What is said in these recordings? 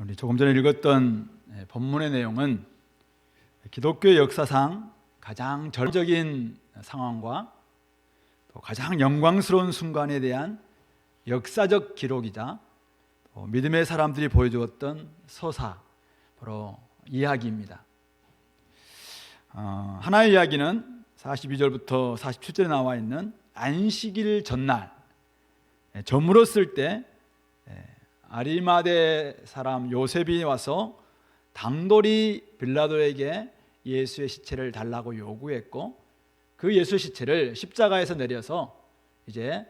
우리 조금 전에 읽었던 본문의 내용은 기독교 역사상 가장 절정적인 상황과 또 가장 영광스러운 순간에 대한 역사적 기록이자 또 믿음의 사람들이 보여주었던 서사, 바로 이야기입니다. 하나의 이야기는 42절부터 47절에 나와 있는 안식일 전날 저물었을 때 아리마대 사람 요셉이 와서 당돌이 빌라도에게 예수의 시체를 달라고 요구했고, 그 예수의 시체를 십자가에서 내려서 이제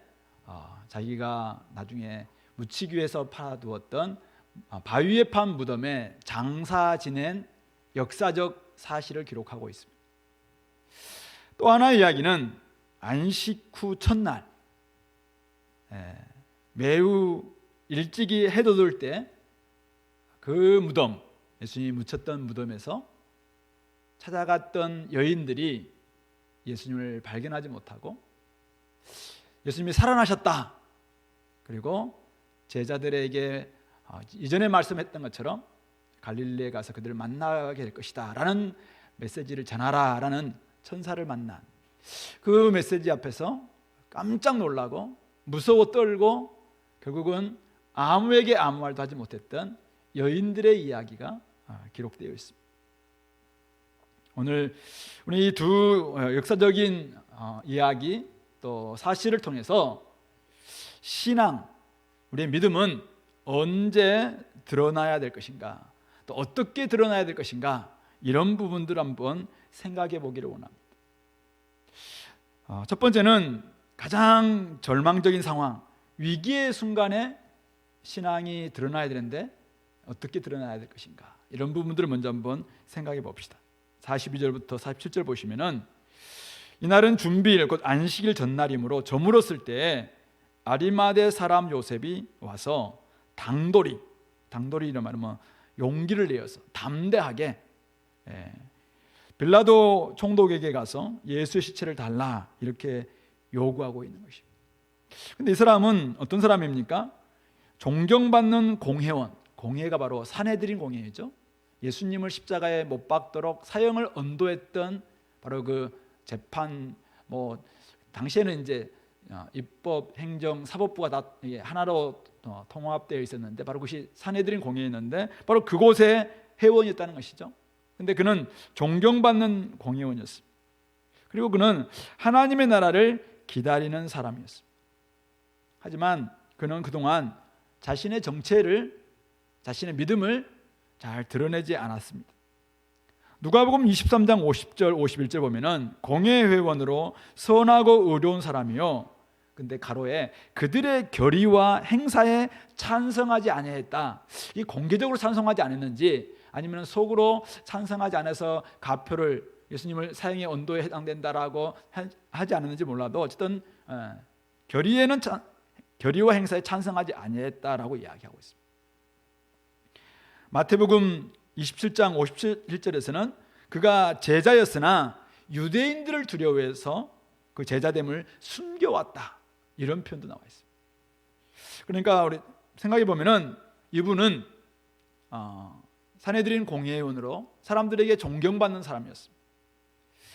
자기가 나중에 묻히기 위해서 파두었던 바위에 판 무덤에 장사 지낸 역사적 사실을 기록하고 있습니다. 또 하나의 이야기는 안식 후 첫날 매우 일찍이 해돋을 때 그 무덤, 예수님이 묻혔던 무덤에서 찾아갔던 여인들이 예수님을 발견하지 못하고 예수님이 살아나셨다, 그리고 제자들에게 이전에 말씀했던 것처럼 갈릴리에 가서 그들을 만나게 될 것이다 라는 메시지를 전하라 라는 천사를 만난 그 메시지 앞에서 깜짝 놀라고 무서워 떨고 결국은 아무에게 아무 말도 하지 못했던 여인들의 이야기가 기록되어 있습니다. 오늘 우리 이 두 역사적인 이야기 또 사실을 통해서 신앙, 우리의 믿음은 언제 드러나야 될 것인가, 또 어떻게 드러나야 될 것인가, 이런 부분들 한번 생각해 보기를 원합니다. 첫 번째는 가장 절망적인 상황, 위기의 순간에 신앙이 드러나야 되는데 어떻게 드러나야 될 것인가, 이런 부분들을 먼저 한번 생각해 봅시다. 42절부터 47절 보시면은 이날은 준비일 곧 안식일 전날이므로 저물었을 때 아리마대 사람 요셉이 와서 당돌이 이런 말은 용기를 내어서 담대하게 빌라도 총독에게 가서 예수의 시체를 달라 이렇게 요구하고 있는 것입니다. 근데 이 사람은 어떤 사람입니까? 존경받는 공회원, 공회가 바로 산헤드린 공회죠. 예수님을 십자가에 못 박도록 사형을 언도했던 바로 그 재판, 당시에는 이제 입법, 행정, 사법부가 다 하나로 통합되어 있었는데 바로 그것이 산헤드린 공회였는데 바로 그곳의 회원이었다는 것이죠. 근데 그는 존경받는 공회원이었습니다. 그리고 그는 하나님의 나라를 기다리는 사람이었습니다. 하지만 그는 그동안 자신의 정체를, 자신의 믿음을 잘 드러내지 않았습니다. 누가복음 23장 50절 51절 보면은 공회 회원으로 선하고 의로운 사람이요, 근데 가로에 그들의 결의와 행사에 찬성하지 아니했다. 이 공개적으로 찬성하지 않았는지 아니면 속으로 찬성하지 않아서 가표를 예수님을 사형의 언도에 해당된다라고 하지 않았는지 몰라도 어쨌든 결의와 행사에 찬성하지 아니했다라고 이야기하고 있습니다. 마태복음 27장 57절에서는 그가 제자였으나 유대인들을 두려워해서 그 제자됨을 숨겨왔다, 이런 표현도 나와 있습니다. 그러니까 우리 생각해 보면은 이분은 산헤드린 공회원으로 사람들에게 존경받는 사람이었습니다.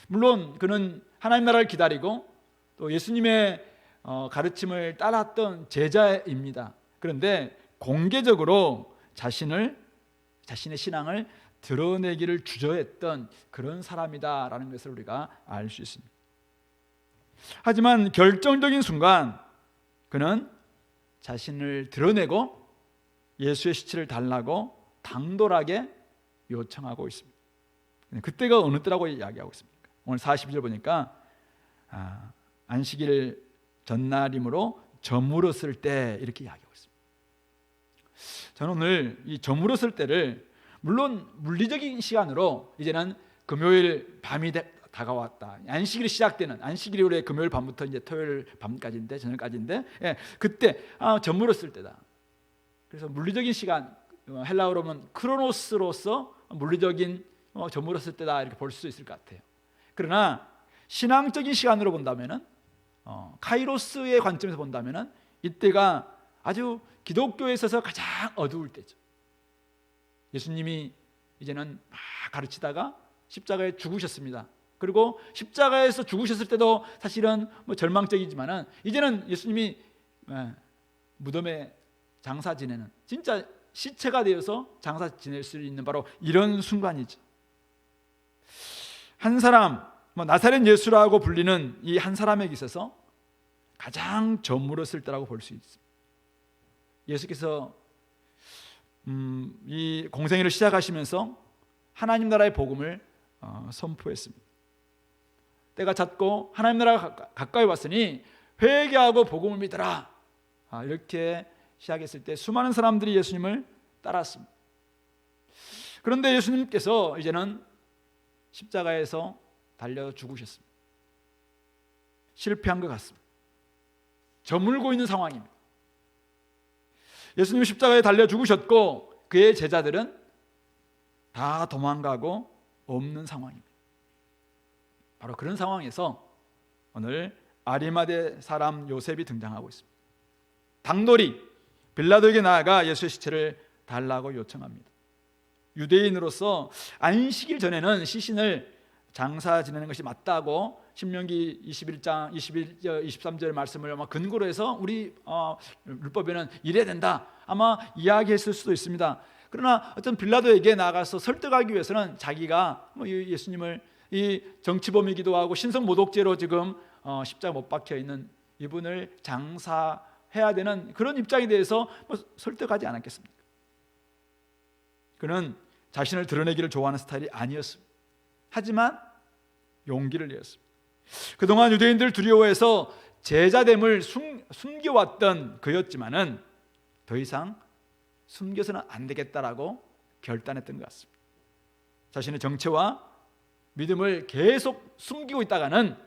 물론 그는 하나님 나라를 기다리고 또 예수님의 가르침을 따랐던 제자입니다. 그런데 공개적으로 자신의 신앙을 드러내기를 주저했던 그런 사람이다라는 것을 우리가 알 수 있습니다. 하지만 결정적인 순간 그는 자신을 드러내고 예수의 시체를 달라고 당돌하게 요청하고 있습니다. 그때가 어느 때라고 이야기하고 있습니까? 오늘 42절 보니까 안식일 전날이므로 저물었을 때 이렇게 이야기하고 있습니다. 저는 오늘 이 저물었을 때를 물론 물리적인 시간으로 이제는 금요일 밤이 다가왔다, 안식일이 시작되는, 안식일이 우리 금요일 밤부터 이제 토요일 밤까지인데, 저녁까지인데, 그때 저물었을 때다. 그래서 물리적인 시간, 헬라어로 보면 크로노스로서 물리적인 저물었을 때다 이렇게 볼 수 있을 것 같아요. 그러나 신앙적인 시간으로 본다면은 카이로스의 관점에서 본다면은 이때가 아주 기독교에 있어서 가장 어두울 때죠. 예수님이 이제는 막 가르치다가 십자가에 죽으셨습니다. 그리고 십자가에서 죽으셨을 때도 사실은 뭐 절망적이지만은 이제는 예수님이 무덤에 장사 지내는, 진짜 시체가 되어서 장사 지낼 수 있는 바로 이런 순간이죠. 한 사람, 나사렛 예수라고 불리는 이 한 사람에게 있어서 가장 저물었을 때라고 볼 수 있습니다. 예수께서 이 공생애를 시작하시면서 하나님 나라의 복음을 선포했습니다. 때가 찼고 하나님 나라가 가까이 왔으니 회개하고 복음을 믿으라, 이렇게 시작했을 때 수많은 사람들이 예수님을 따랐습니다. 그런데 예수님께서 이제는 십자가에서 달려 죽으셨습니다. 실패한 것 같습니다. 저물고 있는 상황입니다. 예수님 십자가에 달려 죽으셨고 그의 제자들은 다 도망가고 없는 상황입니다. 바로 그런 상황에서 오늘 아리마대 사람 요셉이 등장하고 있습니다. 당돌이 빌라도에게 나아가 예수의 시체를 달라고 요청합니다. 유대인으로서 안식일 전에는 시신을 장사 지내는 것이 맞다고 신명기 21장 23절 말씀을 근거로 해서 우리 율법에는 이래야 된다 아마 이야기했을 수도 있습니다. 그러나 어떤 빌라도에게 나가서 설득하기 위해서는 자기가 예수님을 이 정치범이기도 하고 신성모독죄로 지금 십자가 못 박혀 있는 이분을 장사해야 되는 그런 입장에 대해서 설득하지 않았겠습니까? 그는 자신을 드러내기를 좋아하는 스타일이 아니었습니다. 하지만 용기를 내었습니다. 그동안 유대인들 두려워해서 제자됨을 숨겨왔던 그였지만은 더 이상 숨겨서는 안 되겠다라고 결단했던 것 같습니다. 자신의 정체와 믿음을 계속 숨기고 있다가는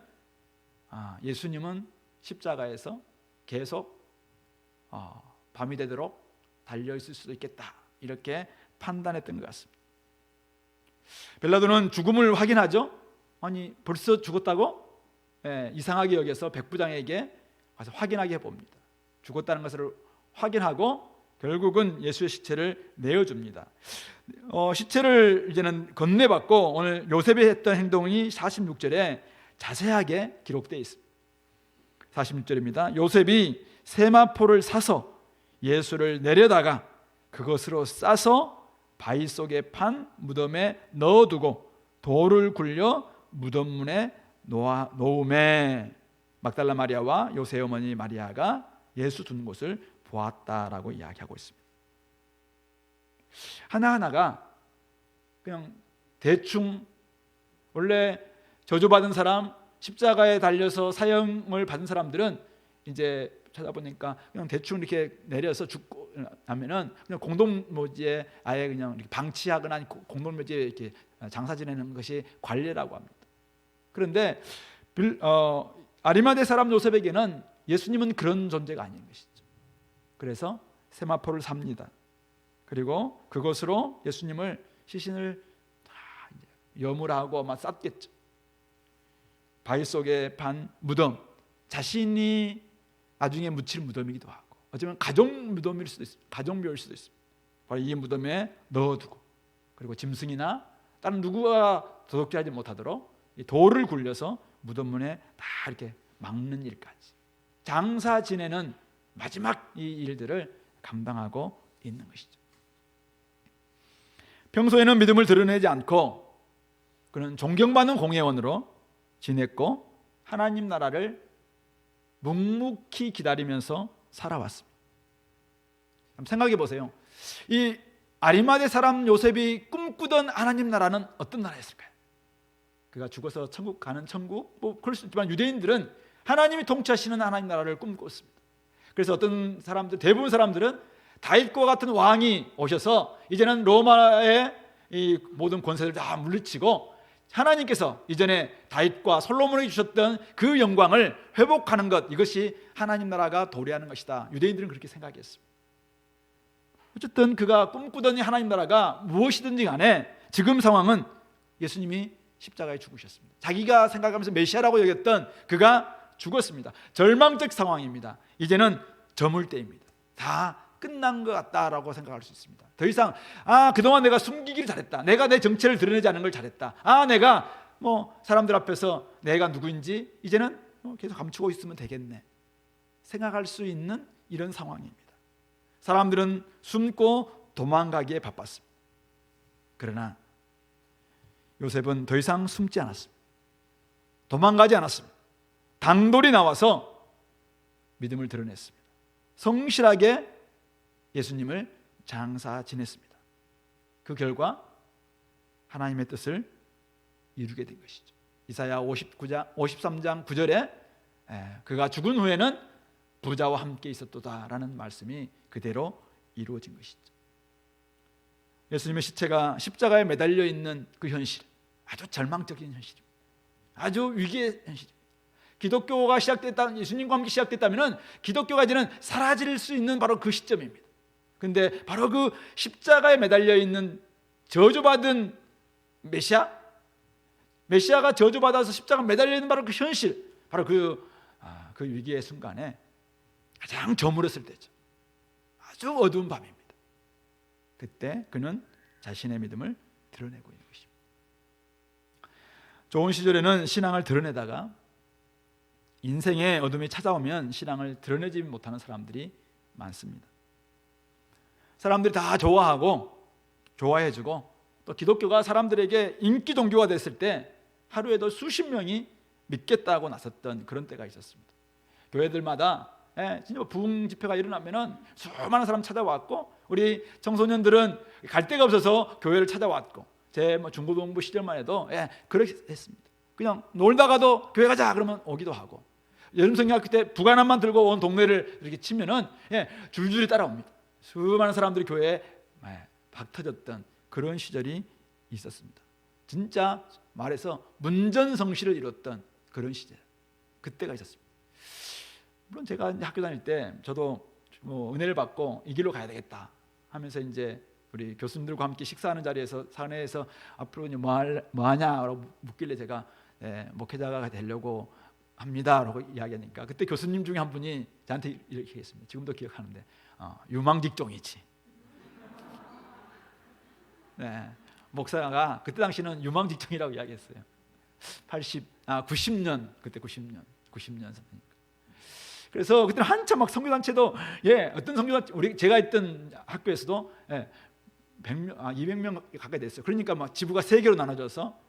예수님은 십자가에서 계속 밤이 되도록 달려있을 수도 있겠다, 이렇게 판단했던 것 같습니다. 빌라도는 죽음을 확인하죠. 아니 벌써 죽었다고? 이상하게 여겨서 백부장에게 가서 확인하게 해봅니다. 죽었다는 것을 확인하고 결국은 예수의 시체를 내어줍니다. 시체를 이제는 건네받고 오늘 요셉이 했던 행동이 46절에 자세하게 기록되어 있습니다. 46절입니다. 요셉이 세마포를 사서 예수를 내려다가 그것으로 싸서 바위 속에 판 무덤에 넣어두고 돌을 굴려 무덤 문에 놓음에 막달라 마리아와 요셉 어머니 마리아가 예수 둔 곳을 보았다라고 이야기하고 있습니다. 하나하나가 그냥 대충, 원래 저주받은 사람, 십자가에 달려서 사형을 받은 사람들은 이제 찾아보니까 그냥 대충 이렇게 내려서 죽고 나면은 그냥 공동묘지에 아예 그냥 이렇게 방치하거나 공동묘지에 이렇게 장사 지내는 것이 관례라고 합니다. 그런데 아리마대 사람 요셉에게는 예수님은 그런 존재가 아닌 것이죠. 그래서 세마포를 삽니다. 그리고 그것으로 예수님을 시신을 다 여물하고 막 쌌겠죠. 바위 속에 판 무덤, 자신이 나중에 묻힐 무덤이기도 하고 어쩌면 가정 무덤일 수도 있습니다. 가정묘일 수도 있습니다. 바로 이 무덤에 넣어두고 그리고 짐승이나 다른 누구가 도둑질하지 못하도록 이 돌을 굴려서 무덤 문에 다 이렇게 막는 일까지 장사 지내는 마지막 이 일들을 감당하고 있는 것이죠. 평소에는 믿음을 드러내지 않고 그는 존경받는 공회원으로 지냈고 하나님 나라를 묵묵히 기다리면서 살아왔습니다. 생각해 보세요. 이 아리마대 사람 요셉이 꿈꾸던 하나님 나라는 어떤 나라였을까요? 그가 죽어서 천국 가는 천국? 그럴 수 있지만 유대인들은 하나님이 통치하시는 하나님 나라를 꿈꿨습니다. 그래서 어떤 사람들, 대부분 사람들은 다윗과 같은 왕이 오셔서 이제는 로마의 이 모든 권세를 다 물리치고 하나님께서 이전에 다윗과 솔로몬에게 주셨던 그 영광을 회복하는 것, 이것이 하나님 나라가 도래하는 것이다. 유대인들은 그렇게 생각했습니다. 어쨌든 그가 꿈꾸던 하나님 나라가 무엇이든지 간에 지금 상황은 예수님이 십자가에 죽으셨습니다. 자기가 생각하면서 메시아라고 여겼던 그가 죽었습니다. 절망적 상황입니다. 이제는 저물 때입니다. 다 끝난 것 같다라고 생각할 수 있습니다. 더 이상 그동안 내가 숨기기를 잘했다, 내가 내 정체를 드러내지 않은 걸 잘했다, 내가 사람들 앞에서 내가 누구인지 이제는 계속 감추고 있으면 되겠네 생각할 수 있는 이런 상황입니다. 사람들은 숨고 도망가기에 바빴습니다. 그러나 요셉은 더 이상 숨지 않았습니다. 도망가지 않았습니다. 단돌이 나와서 믿음을 드러냈습니다. 성실하게 예수님을 장사 지냈습니다. 그 결과 하나님의 뜻을 이루게 된 것이죠. 이사야 53장 9절에 그가 죽은 후에는 부자와 함께 있었도다 라는 말씀이 그대로 이루어진 것이죠. 예수님의 시체가 십자가에 매달려 있는 그 현실, 아주 절망적인 현실입니다. 아주 위기의 현실입니다. 기독교가 시작됐다, 예수님과 함께 시작됐다면 기독교가 이제는 사라질 수 있는 바로 그 시점입니다. 그런데 바로 그 십자가에 매달려 있는 저주받은 메시아가 저주받아서 십자가 매달려 있는 바로 그 현실, 바로 그 위기의 순간에 가장 저물었을 때죠. 아주 어두운 밤입니다. 그때 그는 자신의 믿음을 드러내고 있는 것입니다. 좋은 시절에는 신앙을 드러내다가 인생의 어둠이 찾아오면 신앙을 드러내지 못하는 사람들이 많습니다. 사람들이 다 좋아해주고 또 기독교가 사람들에게 인기 종교가 됐을 때 하루에도 수십 명이 믿겠다고 나섰던 그런 때가 있었습니다. 교회들마다 진짜 부흥 집회가 일어나면은 수많은 사람 찾아왔고, 우리 청소년들은 갈 데가 없어서 교회를 찾아왔고, 제 중고등부 시절만 해도 그랬습니다. 그냥 놀다가도 교회 가자 그러면 오기도 하고, 여름 성경학교 때 부관함만 들고 온 동네를 이렇게 치면은 줄줄이 따라옵니다. 수많은 사람들이 교회에 박터졌던 그런 시절이 있었습니다. 진짜 말해서 문전성시를 이뤘던 그런 시절, 그때가 있었습니다. 물론 제가 학교 다닐 때 저도 은혜를 받고 이 길로 가야 되겠다 하면서 이제 우리 교수님들과 함께 식사하는 자리에서 사내에서 앞으로 뭐 하냐라고 묻길래 제가 목회자가 되려고 합니다라고 이야기하니까, 그때 교수님 중에 한 분이 저한테 이렇게 했습니다. 지금도 기억하는데 유망직종이지. 목사가 그때 당시는 유망직종이라고 이야기했어요. 90년 그때 90년 선생님. 그래서 그때는 한참 막 선교단체도 어떤 선교단체, 제가 있던 학교에서도 200명 가까이 됐어요. 그러니까 막 지부가 3개로 나눠져서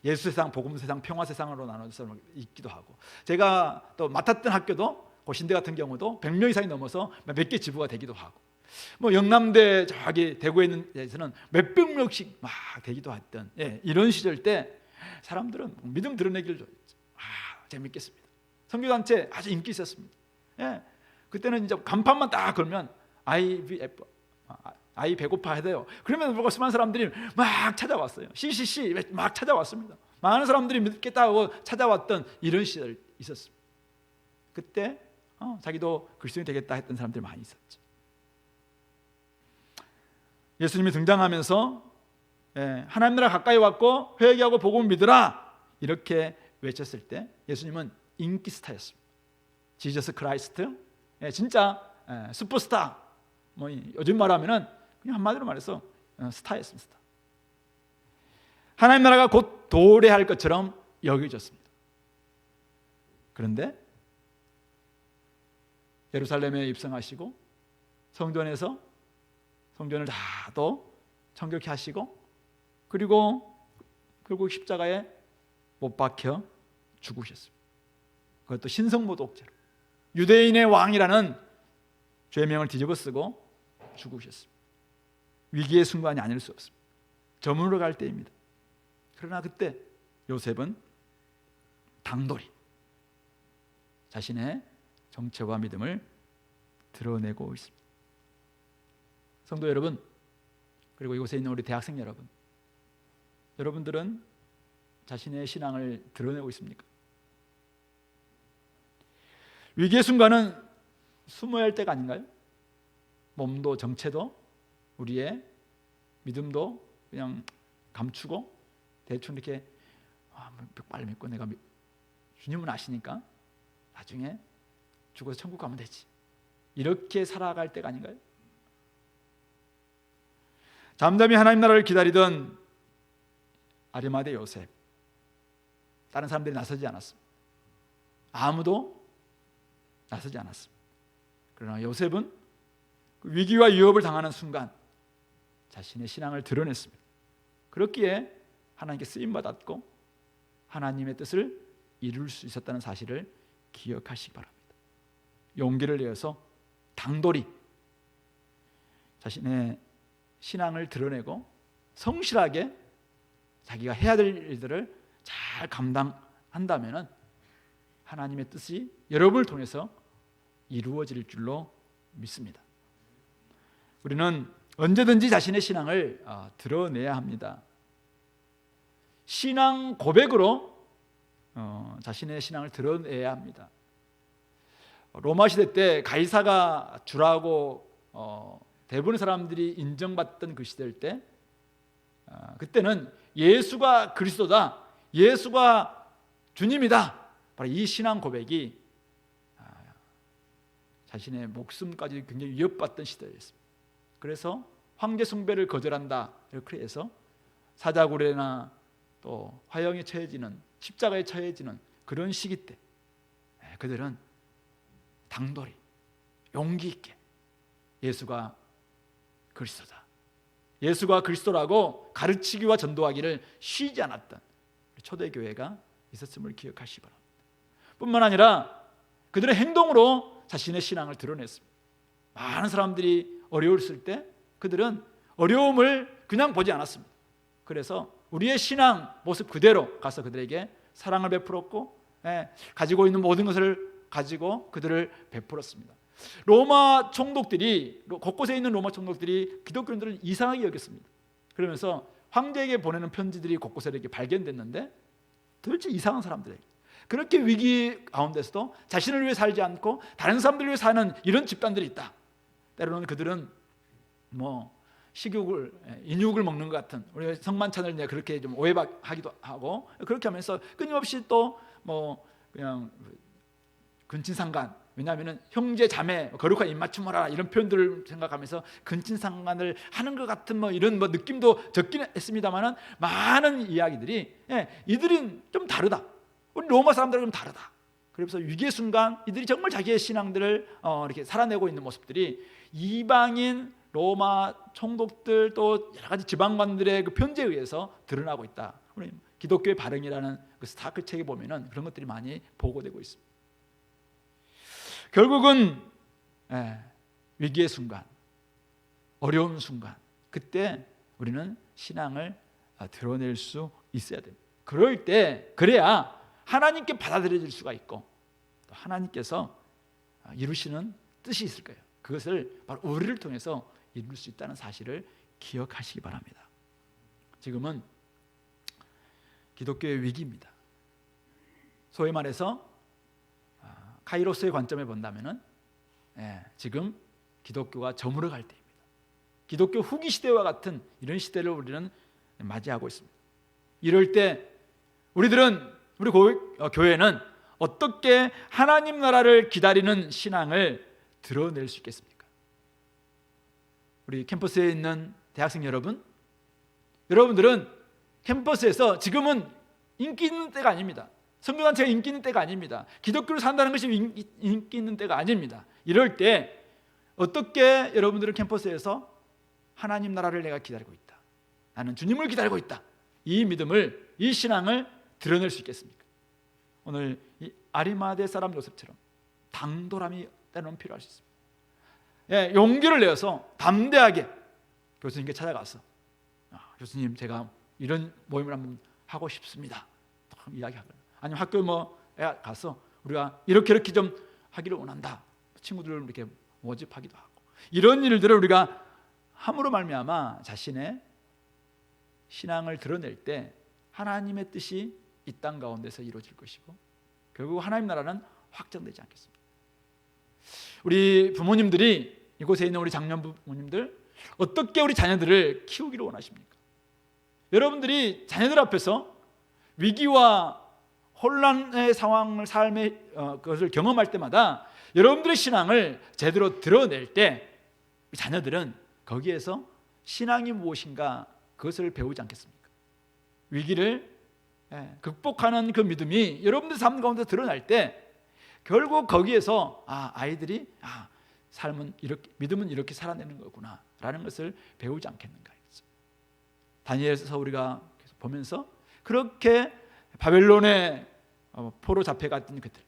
예수세상, 복음세상, 평화세상으로 나눠져서 있기도 하고, 제가 또 맡았던 학교도 고신대 같은 경우도 100명 이상이 넘어서 몇 개 지부가 되기도 하고, 영남대 저기 대구에 있는 데서는 몇백 명씩 막 되기도 했던 이런 시절 때 사람들은 믿음 드러내기를 재밌겠습니다. 선교단체 아주 인기 있었습니다. 그때는 이제 간판만 딱 걸면 아이 배고파 해야 돼요. 그러면 뭐가 수많은 사람들이 막 찾아왔어요. CCC 막 찾아왔습니다. 많은 사람들이 믿겠다고 찾아왔던 이런 시절이 있었습니다. 그때 자기도 그리스도인이 되겠다 했던 사람들이 많이 있었죠. 예수님이 등장하면서 하나님 나라 가까이 왔고 회개하고 복음을 믿으라 이렇게 외쳤을 때 예수님은 인기 스타였습니다. 지저스 크라이스트, 진짜 슈퍼스타. 요즘 말하면은 그냥 한마디로 말해서 스타였습니다. 스타. 하나님 나라가 곧 도래할 것처럼 여겨졌습니다. 그런데 예루살렘에 입성하시고 성전에서 성전을 다 또 정결케 하시고, 그리고 결국 십자가에 못 박혀 죽으셨습니다. 그것도 신성모독죄로 유대인의 왕이라는 죄명을 뒤집어쓰고 죽으셨습니다. 위기의 순간이 아닐 수 없습니다. 저물어 갈 때입니다. 그러나 그때 요셉은 당돌이 자신의 정체와 믿음을 드러내고 있습니다. 성도 여러분, 그리고 이곳에 있는 우리 대학생 여러분, 여러분들은 자신의 신앙을 드러내고 있습니까? 위기의 순간은 숨어야 할 때가 아닌가요? 몸도 정체도 우리의 믿음도 그냥 감추고 대충 이렇게 빨리 믿고 내가 주님은 아시니까 나중에 죽어서 천국 가면 되지, 이렇게 살아갈 때가 아닌가요? 잠잠히 하나님 나라를 기다리던 아리마대 요셉, 다른 사람들이 나서지 않았습니다. 아무도 나서지 않았습니다. 그러나 요셉은 위기와 위협을 당하는 순간 자신의 신앙을 드러냈습니다. 그렇기에 하나님께 쓰임받았고 하나님의 뜻을 이룰 수 있었다는 사실을 기억하시기 바랍니다. 용기를 내어서 당돌히 자신의 신앙을 드러내고 성실하게 자기가 해야 될 일들을 잘 감당한다면 하나님의 뜻이 여러분을 통해서 이루어질 줄로 믿습니다. 우리는 언제든지 자신의 신앙을 드러내야 합니다. 신앙 고백으로 자신의 신앙을 드러내야 합니다. 로마 시대 때 가이사가 주라고 대부분의 사람들이 인정받던 그 시대일 때 그때는 예수가 그리스도다, 예수가 주님이다, 바로 이 신앙 고백이 자신의 목숨까지 굉장히 위협받던 시대였습니다. 그래서 황제 숭배를 거절한다 이렇게 해서 사자굴에나 또 화형에 처해지는, 십자가에 처해지는 그런 시기 때 그들은 당돌히 용기 있게 예수가 그리스도다, 예수가 그리스도라고 가르치기와 전도하기를 쉬지 않았던 초대교회가 있었음을 기억하시기 바랍니다. 뿐만 아니라 그들의 행동으로 자신의 신앙을 드러냈습니다. 많은 사람들이 어려웠을 때 그들은 어려움을 그냥 보지 않았습니다. 그래서 우리의 신앙 모습 그대로 가서 그들에게 사랑을 베풀었고 가지고 있는 모든 것을 가지고 그들을 베풀었습니다. 로마 총독들이, 곳곳에 있는 로마 총독들이 기독교인들을 이상하게 여겼습니다. 그러면서 황제에게 보내는 편지들이 곳곳에 이렇게 발견됐는데 도대체 이상한 사람들에게 그렇게 위기 가운데서도 자신을 위해 살지 않고 다른 사람들을 위해 사는 이런 집단들이 있다. 때로는 그들은 식욕을, 인육을 먹는 것 같은, 우리 성만찬을 그렇게 좀 오해하기도 하고 그렇게 하면서 끊임없이 또 그냥 근친상간, 왜냐하면 형제 자매 거룩한 입맞춤하라 이런 표현들을 생각하면서 근친상간을 하는 것 같은 이런 느낌도 적긴 했습니다만은 많은 이야기들이 이들은 좀 다르다, 우리 로마 사람들은 좀 다르다. 그래서 위기의 순간 이들이 정말 자기의 신앙들을 이렇게 살아내고 있는 모습들이 이방인 로마 총독들 또 여러 가지 지방관들의 그 편지에 의해서 드러나고 있다. 우리 기독교의 발행이라는 그 스타크 책에 보면은 그런 것들이 많이 보고되고 있습니다. 결국은 위기의 순간, 어려운 순간, 그때 우리는 신앙을 드러낼 수 있어야 됩니다. 그럴 때 그래야 하나님께 받아들여질 수가 있고 또 하나님께서 이루시는 뜻이 있을 거예요. 그것을 바로 우리를 통해서 이룰 수 있다는 사실을 기억하시기 바랍니다. 지금은 기독교의 위기입니다. 소위 말해서 카이로스의 관점에 본다면은 지금 기독교가 저물어갈 때입니다. 기독교 후기 시대와 같은 이런 시대를 우리는 맞이하고 있습니다. 이럴 때 우리 교회는 어떻게 하나님 나라를 기다리는 신앙을 드러낼 수 있겠습니까? 우리 캠퍼스에 있는 대학생 여러분들은 캠퍼스에서 지금은 인기 있는 때가 아닙니다. 선교단체가 인기 있는 때가 아닙니다. 기독교를 산다는 것이 인기 있는 때가 아닙니다. 이럴 때 어떻게 여러분들은 캠퍼스에서 하나님 나라를 내가 기다리고 있다, 나는 주님을 기다리고 있다, 이 믿음을, 이 신앙을 드러낼 수 있겠습니까? 오늘 이 아리마대 사람 요셉처럼 당돌함이 때로는 필요할 수 있습니다. 용기를 내어서 담대하게 교수님께 찾아가서 교수님, 제가 이런 모임을 한번 하고 싶습니다, 이야기하거나, 아니면 학교에 가서 우리가 이렇게 좀 하기를 원한다, 친구들을 이렇게 모집하기도 하고, 이런 일들을 우리가 함으로 말미암아 자신의 신앙을 드러낼 때 하나님의 뜻이 이 땅 가운데서 이루어질 것이고 결국 하나님 나라는 확장되지 않겠습니다. 우리 부모님들이, 이곳에 있는 우리 장년 부모님들, 어떻게 우리 자녀들을 키우기를 원하십니까? 여러분들이 자녀들 앞에서 위기와 혼란의 상황을, 삶의 그것을 경험할 때마다 여러분들의 신앙을 제대로 드러낼 때 자녀들은 거기에서 신앙이 무엇인가 그것을 배우지 않겠습니까? 위기를 극복하는 그 믿음이 여러분들 삶 가운데 드러날 때 결국 거기에서 아이들이 삶은 이렇게, 믿음은 이렇게 살아내는 거구나 라는 것을 배우지 않겠는가. 다니엘서 우리가 계속 보면서 그렇게 바벨론의 포로 잡혀갔던 그들,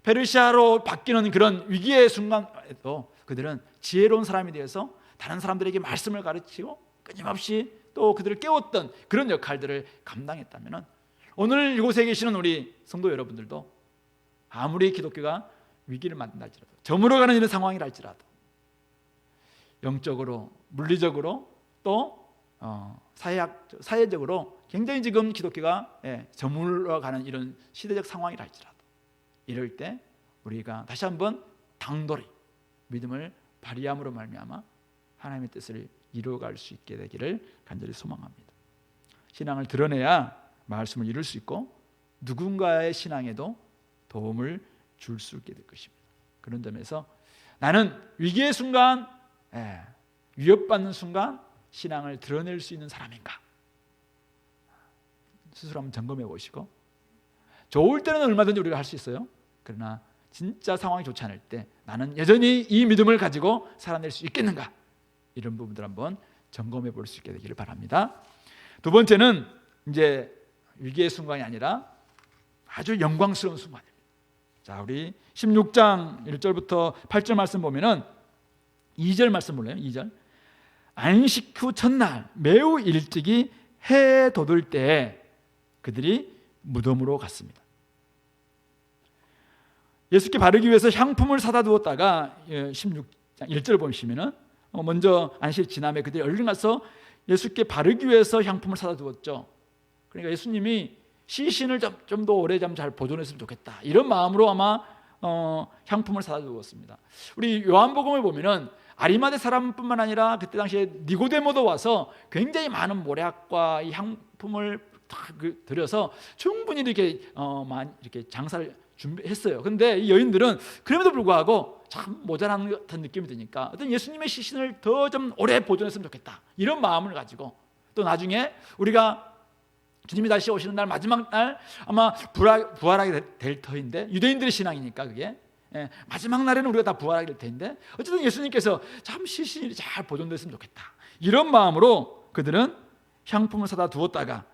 페르시아로 바뀌는 그런 위기의 순간에도 그들은 지혜로운 사람이 되어서 다른 사람들에게 말씀을 가르치고 끊임없이 또 그들을 깨웠던 그런 역할들을 감당했다면 오늘 이곳에 계시는 우리 성도 여러분들도 아무리 기독교가 위기를 만든다 할지라도 저물어가는 이런 상황이랄지라도 영적으로 물리적으로 또 사회적으로 굉장히 지금 기독교가 저물어가는 이런 시대적 상황이랄지라도 이럴 때 우리가 다시 한번 당돌히 믿음을 발휘함으로 말미암아 하나님의 뜻을 이루어갈 수 있게 되기를 간절히 소망합니다. 신앙을 드러내야 말씀을 이룰 수 있고 누군가의 신앙에도 도움을 줄 수 있게 될 것입니다. 그런 점에서 나는 위기의 순간, 위협받는 순간 신앙을 드러낼 수 있는 사람인가? 스스로 한번 점검해 보시고, 좋을 때는 얼마든지 우리가 할 수 있어요. 그러나 진짜 상황이 좋지 않을 때 나는 여전히 이 믿음을 가지고 살아낼 수 있겠는가? 이런 부분들 한번 점검해 볼 수 있게 되기를 바랍니다. 두 번째는 이제 위기의 순간이 아니라 아주 영광스러운 순간입니다. 자, 우리 16장 1절부터 8절 말씀 보면은 2절 말씀 볼래요? 2절. 안식 후 첫날 매우 일찍이 해 돋을 때 그들이 무덤으로 갔습니다. 예수께 바르기 위해서 향품을 사다 두었다가 16장 1절을 보시면은 먼저 안식 지남에 그들이 얼른 가서 예수께 바르기 위해서 향품을 사다 두었죠. 그러니까 예수님이 시신을 좀 더 오래 잘 보존했으면 좋겠다 이런 마음으로 아마 향품을 사다 두었습니다. 우리 요한복음을 보면은 아리마대 사람뿐만 아니라 그때 당시에 니고데모도 와서 굉장히 많은 모략과 이 향품을 들여서 충분히 이렇게 장사를 준비했어요. 근데 이 여인들은 그럼에도 불구하고 참 모자란 듯한 느낌이 드니까 어떤 예수님의 시신을 더 좀 오래 보존했으면 좋겠다 이런 마음을 가지고, 또 나중에 우리가 주님이 다시 오시는 날 마지막 날 아마 부활하게 될 터인데, 유대인들의 신앙이니까 그게 마지막 날에는 우리가 다 부활하게 될 텐데, 어쨌든 예수님께서 참 시신이 잘 보존됐으면 좋겠다 이런 마음으로 그들은 향품을 사다 두었다가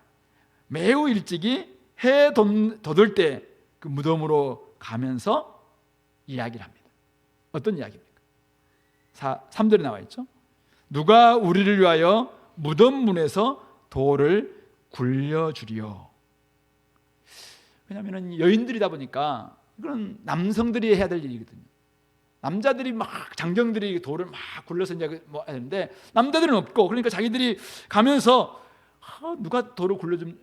매우 일찍이 해 돋을 때 그 무덤으로 가면서 이야기를 합니다. 어떤 이야기입니까? 3절에 나와 있죠. 누가 우리를 위하여 무덤 문에서 돌을 굴려주리요. 왜냐하면 여인들이다 보니까 이건 남성들이 해야 될 일이거든요. 남자들이 막 장정들이 돌을 막 굴려서 이제 뭐 하는데 남자들은 없고, 그러니까 자기들이 가면서 누가 돌을 굴려줄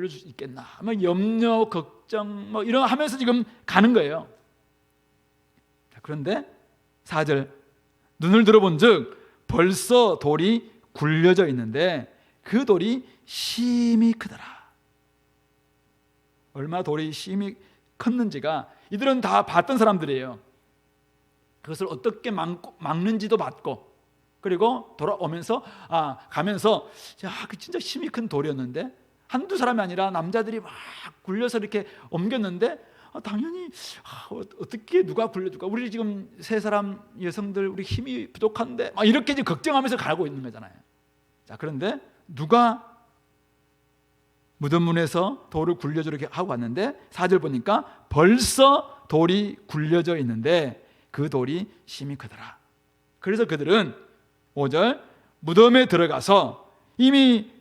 수 있겠나, 뭐 염려, 걱정 뭐 이런 하면서 지금 가는 거예요. 그런데 4절, 눈을 들어본즉 벌써 돌이 굴려져 있는데 그 돌이 심히 크더라. 얼마나 돌이 심히 컸는지가 이들은 다 봤던 사람들이에요. 그것을 어떻게 막는지도 봤고, 그리고 돌아오면서 가면서 그 진짜 힘이 큰 돌이었는데 한두 사람이 아니라 남자들이 막 굴려서 이렇게 옮겼는데 당연히 어떻게 누가 굴려줄까? 우리 지금 세 사람 여성들 우리 힘이 부족한데 막 이렇게 이제 걱정하면서 가고 있는 거잖아요. 자, 그런데 누가 무덤 문에서 돌을 굴려주려 하고 왔는데 4절 보니까 벌써 돌이 굴려져 있는데 그 돌이 심히 크더라. 그래서 그들은 5절 무덤에 들어가서 이미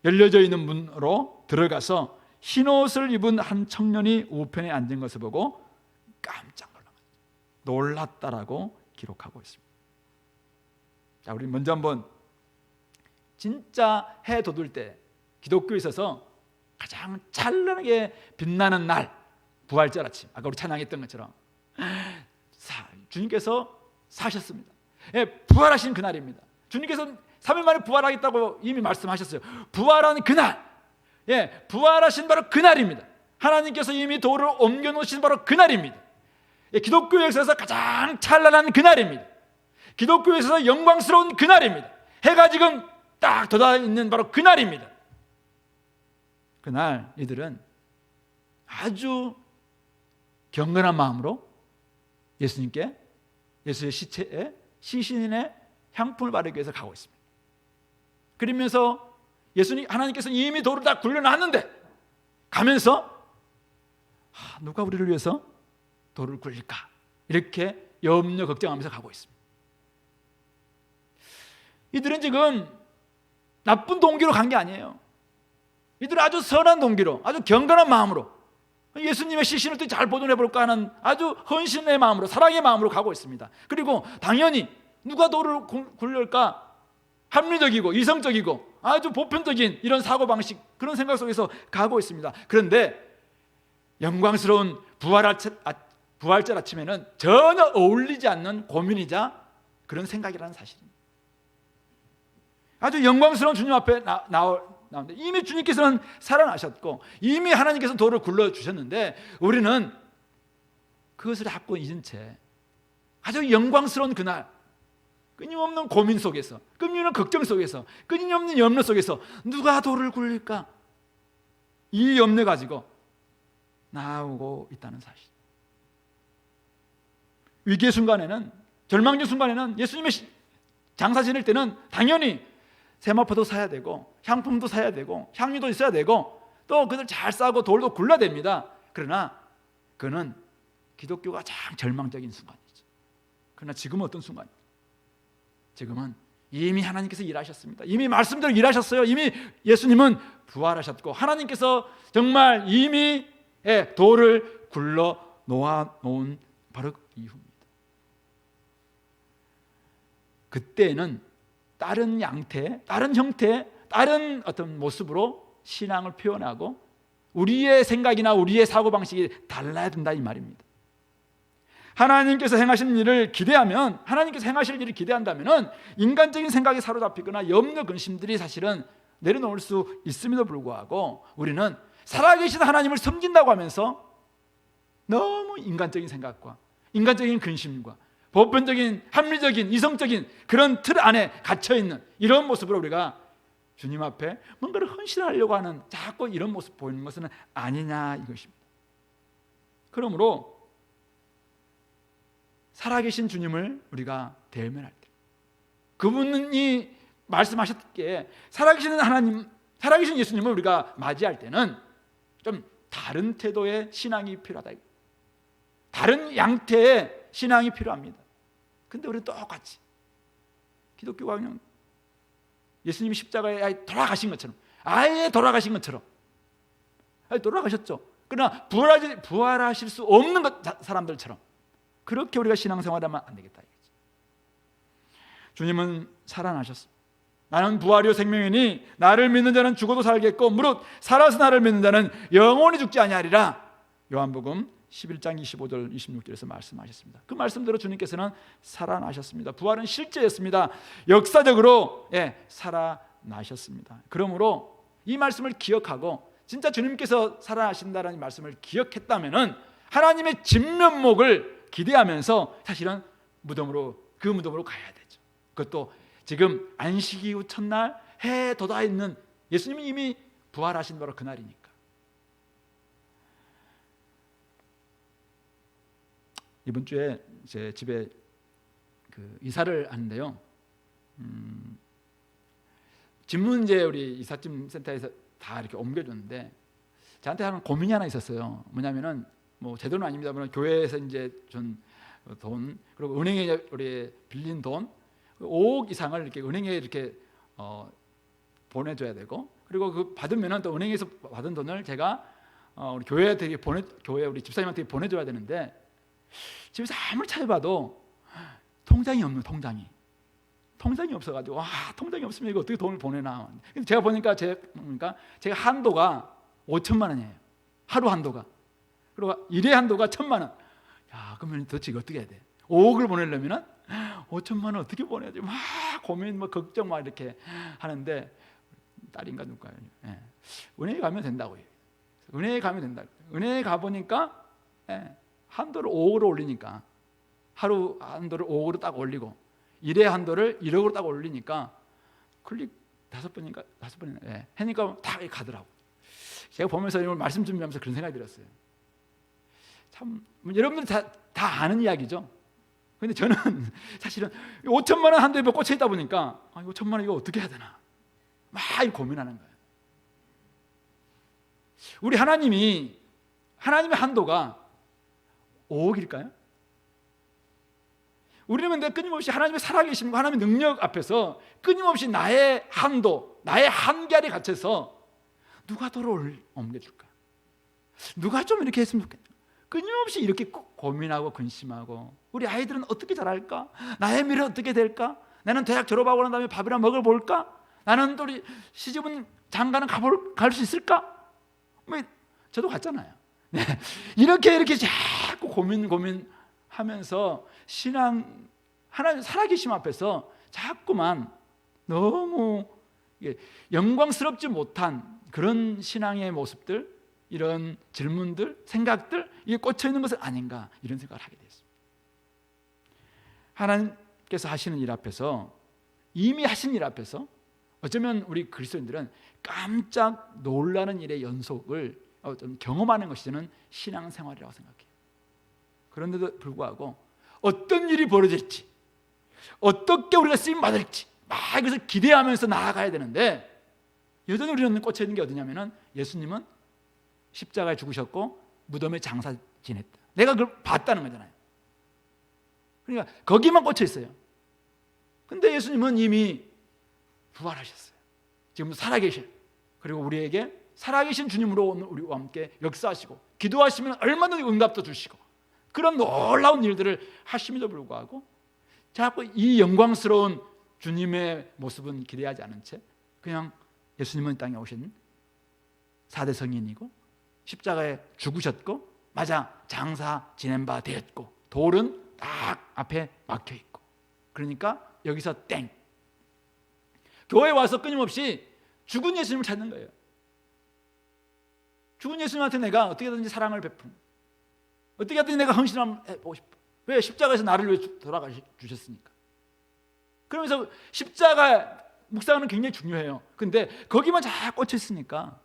열려져 있는 문으로 들어가서 흰옷을 입은 한 청년이 우편에 앉은 것을 보고 깜짝 놀랐다라고 기록하고 있습니다. 자, 우리 먼저 한번 진짜 해 돋을 때 기독교에 있어서 가장 찬란하게 빛나는 날, 부활절 아침, 아까 우리 찬양했던 것처럼 주님께서 사셨습니다. 부활하신 그날입니다. 주님께서 3일 만에 부활하겠다고 이미 말씀하셨어요. 부활한 그날, 부활하신 바로 그날입니다. 하나님께서 이미 돌을 옮겨놓으신 바로 그날입니다. 기독교 역사에서 가장 찬란한 그날입니다. 기독교 역사에서 영광스러운 그날입니다. 해가 지금 딱 돋아있는 바로 그날입니다. 그날 이들은 아주 경건한 마음으로 예수님께, 예수의 시체에 시신의 향품을 바르기 위해서 가고 있습니다. 그러면서 하나님께서 이미 돌을 다 굴려놨는데 가면서 누가 우리를 위해서 돌을 굴릴까, 이렇게 염려 걱정하면서 가고 있습니다. 이들은 지금 나쁜 동기로 간 게 아니에요. 이들은 아주 선한 동기로, 아주 경건한 마음으로 예수님의 시신을 또 잘 보존해 볼까 하는 아주 헌신의 마음으로, 사랑의 마음으로 가고 있습니다. 그리고 당연히 누가 돌을 굴릴까, 합리적이고 이성적이고 아주 보편적인 이런 사고방식, 그런 생각 속에서 가고 있습니다. 그런데 영광스러운 부활절 아침에는 전혀 어울리지 않는 고민이자 그런 생각이라는 사실입니다. 아주 영광스러운 주님 앞에 나오는데 이미 주님께서는 살아나셨고 이미 하나님께서 돌을 굴러주셨는데 우리는 그것을 자꾸 잊은 채 아주 영광스러운 그날, 끊임없는 고민 속에서, 끊임없는 걱정 속에서, 끊임없는 염려 속에서 누가 돌을 굴릴까, 이 염려 가지고 나오고 있다는 사실. 위기의 순간에는, 절망적 순간에는, 예수님의 장사 지낼 때는 당연히 세마포도 사야 되고 향품도 사야 되고 향유도 있어야 되고 또 그들 잘 싸고 돌도 굴러야 됩니다. 그러나 그는 기독교가 가장 절망적인 순간이죠. 그러나 지금은 어떤 순간입니까? 지금은 이미 하나님께서 일하셨습니다. 이미 말씀대로 일하셨어요. 이미 예수님은 부활하셨고 하나님께서 정말 이미 돌을 굴러 놓아놓은 바로 이후입니다. 그때는 다른 양태, 다른 형태, 다른 어떤 모습으로 신앙을 표현하고 우리의 생각이나 우리의 사고방식이 달라야 된다, 이 말입니다. 하나님께서 행하시는 일을 기대하면, 하나님께서 행하실 일을 기대한다면 인간적인 생각에 사로잡히거나 염려 근심들이 사실은 내려놓을 수 있음에도 불구하고 우리는 살아계신 하나님을 섬긴다고 하면서 너무 인간적인 생각과 인간적인 근심과 보편적인 합리적인 이성적인 그런 틀 안에 갇혀있는 이런 모습으로 우리가 주님 앞에 뭔가를 헌신하려고 하는 자꾸 이런 모습 보이는 것은 아니냐, 이것입니다. 그러므로 살아계신 주님을 우리가 대면할 때, 그분이 말씀하셨기에 살아계시는 하나님, 살아계신 예수님을 우리가 맞이할 때는 좀 다른 태도의 신앙이 필요하다, 다른 양태의 신앙이 필요합니다. 근데 우리는 똑같이 기독교가 그냥 예수님이 십자가에 돌아가신 것처럼, 아예 돌아가신 것처럼, 아예 돌아가셨죠. 그러나 부활하실 수 없는 사람들처럼 그렇게 우리가 신앙생활하면 안 되겠다. 주님은 살아나셨습니다. 나는 부활이요 생명이니 나를 믿는 자는 죽어도 살겠고 무릇 살아서 나를 믿는 자는 영원히 죽지 아니하리라. 요한복음 11장 25절 26절에서 말씀하셨습니다. 그 말씀대로 주님께서는 살아나셨습니다. 부활은 실제였습니다. 역사적으로 살아나셨습니다. 그러므로 이 말씀을 기억하고 진짜 주님께서 살아나신다는 말씀을 기억했다면 하나님의 진면목을 기대하면서 사실은 그 무덤으로 가야 되죠. 그것도 지금 안식 이후 첫날 해에 돋아 있는 예수님이 이미 부활하신 바로 그날이니까. 이번 주에 제 집에 이사를 하는데요. 집문 이제 우리 이삿짐 센터에서 다 이렇게 옮겨줬는데 저한테 하는 고민이 하나 있었어요. 뭐냐면은 뭐 제 돈은 아닙니다만 교회에서 이제 준 돈, 그리고 은행에 우리 빌린 돈 5억 이상을 이렇게 은행에 이렇게 보내줘야 되고, 그리고 그 받으면은 또 은행에서 받은 돈을 제가 우리 교회한테 교회 우리 집사님한테 보내줘야 되는데 집에서 아무리 찾아봐도 통장이 없는 통장이 없어가지고 통장이 없으면 이거 어떻게 돈을 보내나. 근데 제가 보니까 제가 한도가 5천만 원이에요. 하루 한도가. 그리고 일의 한도가 1,000만 원. 야, 그러면 도대체 이거 어떻게 해야 돼? 5억을 보내려면은 5천만 원 어떻게 보내야지? 막 고민, 걱정 막 이렇게 하는데 딸인가 누가요? 은행에 가면 된다고요. 은행에 가면 된다. 은행에 가 보니까 한도를 5억으로 올리니까, 하루 한도를 5억으로 딱 올리고 일의 한도를 1억으로 딱 올리니까 클릭 5번인가 5번이나 하니까 다 가더라고. 제가 보면서 이걸 말씀 준비하면서 그런 생각이 들었어요. 참 여러분들이 다 아는 이야기죠. 근데 저는 사실은 5천만 원 한도에 꽂혀 있다 보니까 5천만 원 이거 어떻게 해야 되나 막 고민하는 거예요. 우리 하나님의 한도가 5억일까요? 우리는 근데 끊임없이 하나님의 살아계심과 하나님의 능력 앞에서 끊임없이 나의 한도, 나의 한계 아래 갇혀서 누가 도를 옮겨줄까? 누가 좀 이렇게 했으면 좋겠나? 끊임없이 이렇게 고민하고 근심하고, 우리 아이들은 어떻게 자랄까? 나의 미래는 어떻게 될까? 나는 대학 졸업하고 난 다음에 밥이나 먹어볼까? 나는 또 우리 시집은 장가는 갈 수 있을까? 저도 갔잖아요. 네. 이렇게 자꾸 고민하면서 하나님 살아계심 앞에서 자꾸만 너무 영광스럽지 못한 그런 신앙의 모습들, 이런 질문들, 생각들, 이게 꽂혀 있는 것은 아닌가, 이런 생각을 하게 됐습니다. 하나님께서 하시는 일 앞에서, 이미 하신 일 앞에서 어쩌면 우리 그리스도인들은 깜짝 놀라는 일의 연속을 좀 경험하는 것이 저는 신앙생활이라고 생각해요. 그런데도 불구하고 어떤 일이 벌어질지, 어떻게 우리가 쓰임 받을지 막 이것을 기대하면서 나아가야 되는데, 여전히 우리는 꽂혀 있는 게 어디냐면은, 예수님은 십자가에 죽으셨고 무덤에 장사 지냈다, 내가 그걸 봤다는 거잖아요. 그러니까 거기만 꽂혀 있어요. 근데 예수님은 이미 부활하셨어요. 지금 살아계셔요. 그리고 우리에게 살아계신 주님으로 오늘 우리와 함께 역사하시고, 기도하시면 얼마든지 응답도 주시고, 그런 놀라운 일들을 하심에도 불구하고 자꾸 이 영광스러운 주님의 모습은 기대하지 않은 채 그냥 예수님은 땅에 오신 4대 성인이고 십자가에 죽으셨고, 맞아, 장사 지낸 바 되었고, 돌은 딱 앞에 막혀 있고, 그러니까 여기서 땡. 교회에 와서 끊임없이 죽은 예수님을 찾는 거예요. 죽은 예수님한테 내가 어떻게든지 사랑을 베푼, 어떻게든 내가 헌신을 해보고 싶어. 왜? 십자가에서 나를 위해 돌아가 주셨으니까. 그러면서 십자가 묵상하는 굉장히 중요해요. 근데 거기만 잘 꽂혀 있으니까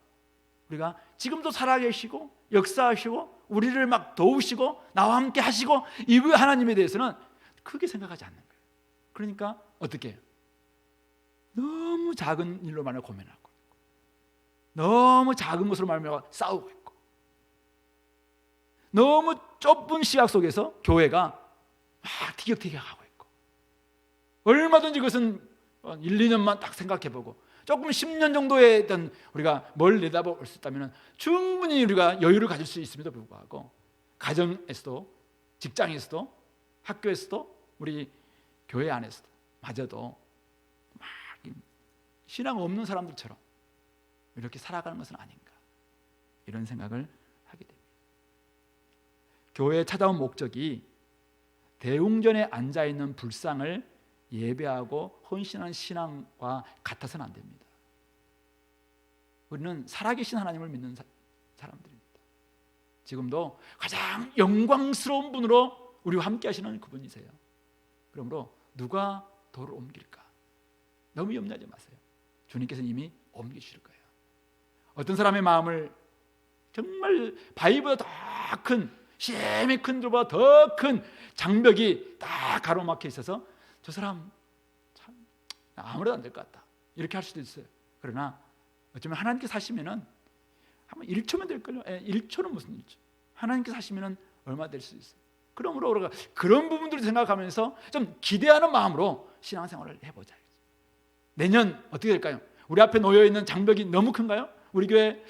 우리가 지금도 살아계시고 역사하시고 우리를 막 도우시고 나와 함께 하시고 이 하나님에 대해서는 크게 생각하지 않는 거예요. 그러니까 어떻게 해요? 너무 작은 일로 말하며 고민하고 있고, 너무 작은 것으로 말하며 싸우고 있고, 너무 좁은 시각 속에서 교회가 막 티격태격하고 있고, 얼마든지 그것은 1, 2년만 딱 생각해보고 조금 10년 정도의 어떤 우리가 뭘 내다볼 수 있다면 충분히 우리가 여유를 가질 수 있음에도 불구하고, 가정에서도 직장에서도 학교에서도 우리 교회 안에서도 마저도 막 신앙 없는 사람들처럼 이렇게 살아가는 것은 아닌가, 이런 생각을 하게 됩니다. 교회에 찾아온 목적이 대웅전에 앉아있는 불상을 예배하고 헌신하는 신앙과 같아서는 안 됩니다. 우리는 살아계신 하나님을 믿는 사람들입니다. 지금도 가장 영광스러운 분으로 우리와 함께 하시는 그분이세요. 그러므로 누가 돌을 옮길까? 너무 염려하지 마세요. 주님께서는 이미 옮기실 거예요. 어떤 사람의 마음을 정말 바위보다 더 큰, 심히 큰 돌보다 더 큰 장벽이 딱 가로막혀 있어서 저 사람 참 아무래도 안 될 것 같다, 이렇게 할 수도 있어요. 그러나 어쩌면 하나님께서 하시면은 한번 1초면 될걸요. 1초는 무슨 1초? 하나님께서 하시면은 얼마 될 수 있어요. 그러므로 우리가 그런 부분들을 생각하면서 좀 기대하는 마음으로 신앙생활을 해보자. 내년 어떻게 될까요? 우리 앞에 놓여있는 장벽이 너무 큰가요? 우리 교회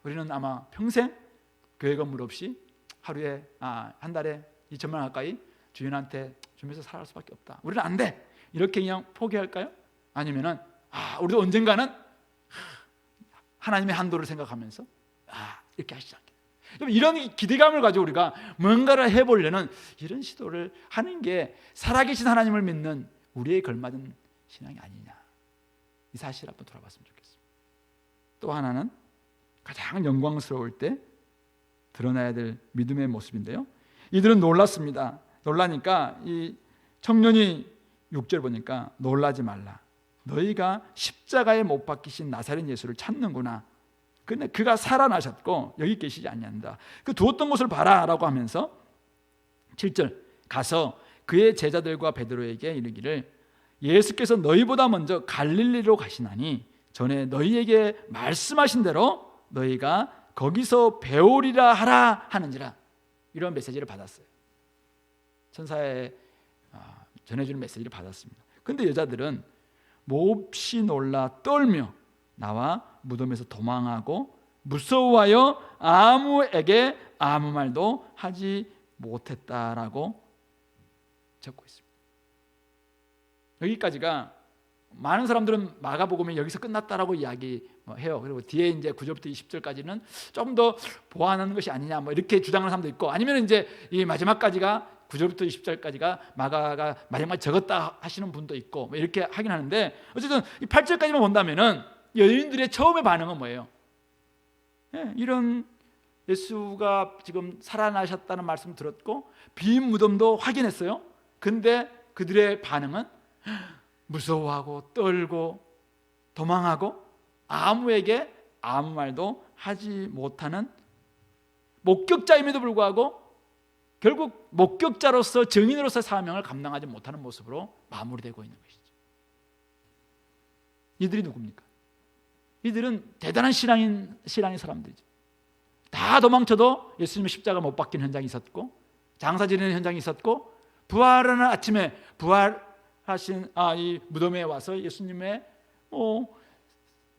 우리는 아마 평생 교회 건물 없이 하루에 한 달에 2천만 원 가까이 주인한테 주면서 살아갈 수밖에 없다, 우리는 안 돼, 이렇게 그냥 포기할까요? 아니면은 우리도 언젠가는 하나님의 한도를 생각하면서 이렇게 하시지 않겠다, 이런 기대감을 가지고 우리가 뭔가를 해보려는 이런 시도를 하는 게 살아계신 하나님을 믿는 우리에 걸맞은 신앙이 아니냐, 이 사실을 한번 돌아봤으면 좋겠습니다. 또 하나는 가장 영광스러울 때 드러나야 될 믿음의 모습인데요, 이들은 놀랐습니다. 놀라니까 이 청년이 6절 보니까 놀라지 말라. 너희가 십자가에 못 박히신 나사렛 예수를 찾는구나. 근데 그가 살아나셨고 여기 계시지 않는다. 그 두었던 곳을 봐라라고 하면서 7절 가서 그의 제자들과 베드로에게 이르기를 예수께서 너희보다 먼저 갈릴리로 가시나니 전에 너희에게 말씀하신 대로 너희가 거기서 배우리라 하라 하는지라. 이런 메시지를 받았어요. 천사의 전해주는 메시지를 받았습니다. 근데 여자들은 몹시 놀라 떨며 나와 무덤에서 도망하고 무서워하여 아무에게 아무 말도 하지 못했다라고 적고 있습니다. 여기까지가 많은 사람들은 마가복음이 여기서 끝났다라고 이야기해요. 그리고 뒤에 이제 9절부터 20절까지는 조금 더 보완하는 것이 아니냐 뭐 이렇게 주장하는 사람도 있고, 아니면 이제 이 마지막까지가 9절부터 20절까지가 마가가 마지막에 적었다 하시는 분도 있고 뭐 이렇게 하긴 하는데, 어쨌든 이 8절까지만 본다면은 여인들의 처음의 반응은 뭐예요? 이런 예수가 지금 살아나셨다는 말씀 들었고 빈 무덤도 확인했어요. 근데 그들의 반응은 무서워하고 떨고 도망하고 아무에게 아무 말도 하지 못하는, 목격자임에도 불구하고 결국 목격자로서 증인으로서 사명을 감당하지 못하는 모습으로 마무리되고 있는 것이죠. 이들이 누굽니까? 이들은 대단한 신앙의 사람들이죠. 다 도망쳐도 예수님의 십자가 못 박힌 현장이 있었고, 장사 지내는 현장이 있었고, 부활하는 아침에 부활하신 이 무덤에 와서 예수님의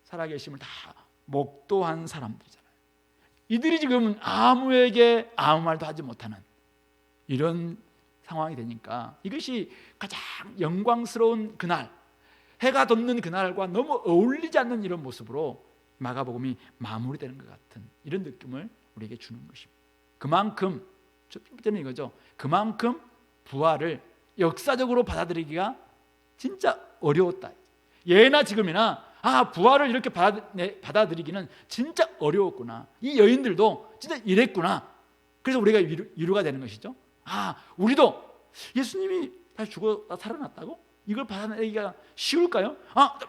살아계심을 다 목도한 사람들이잖아요. 이들이 지금 아무에게 아무 말도 하지 못하는 이런 상황이 되니까 이것이 가장 영광스러운 그날, 해가 돋는 그날과 너무 어울리지 않는 이런 모습으로 마가복음이 마무리되는 것 같은 이런 느낌을 우리에게 주는 것입니다. 그만큼, 첫 번째는 이거죠. 그만큼 부활을 역사적으로 받아들이기가 진짜 어려웠다. 예나 지금이나 부활을 이렇게 받아들이기는 진짜 어려웠구나. 이 여인들도 진짜 이랬구나. 그래서 우리가 위로가 되는 것이죠. 우리도 예수님이 다시 죽어 살아났다고? 이걸 받아내기가 쉬울까요?